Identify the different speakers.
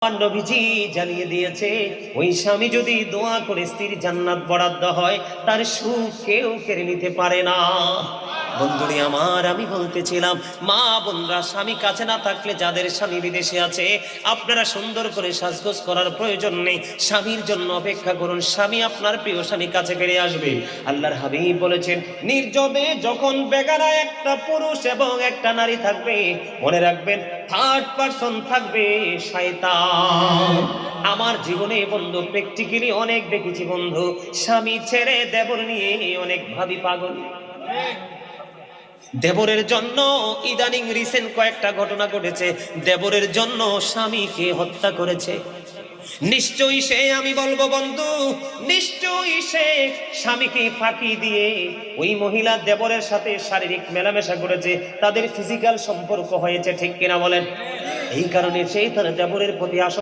Speaker 1: নবীজি জানিয়ে দিয়েছে, ওই স্বামী যদি দোয়া করে স্ত্রীর জান্নাত বরাদ্দ হয়, তার সুখ কেউ কেড়ে নিতে পারে না। বন্ধুরে আমার, আমি বলতেছিলাম, মা বোনরা, স্বামী কাছে না থাকলে, যাদের স্বামী বিদেশে আছে, আপনারা সুন্দর করে সাজগোজ করার প্রয়োজন নেই। স্বামীর জন্য অপেক্ষা করুন, স্বামী, আপনার প্রিয় স্বামী কাছে ফিরে আসবে। আল্লাহর হাবিব বলেছেন, নির্জনে যখন বেগারা একটা পুরুষ এবং একটা নারী থাকবে, মনে রাখবেন থার্ড পারসন থাকবে শয়তান। আমার জীবনে বন্ধু প্র্যাকটিক্যালি অনেক দেখেছি বন্ধু, স্বামী ছেড়ে দেবর নিয়ে অনেক ভাবি পাগল। দেবরের জন্য ইদানিং রিসেন্ট কয়েকটা ঘটনা ঘটেছে, দেবরের জন্য স্বামীকে হত্যা করেছে। নিশ্চয়ই সে, আমি বলবো বন্ধু, নিশ্চয়ই সে স্বামীকে ফাঁকি দিয়ে ওই মহিলা দেবরের সাথে শারীরিক মেলামেশা করেছে, তাদের ফিজিক্যাল সম্পর্ক হয়েছে, ঠিক কিনা বলেন? এই কারণে সেই তার দেবরের প্রতি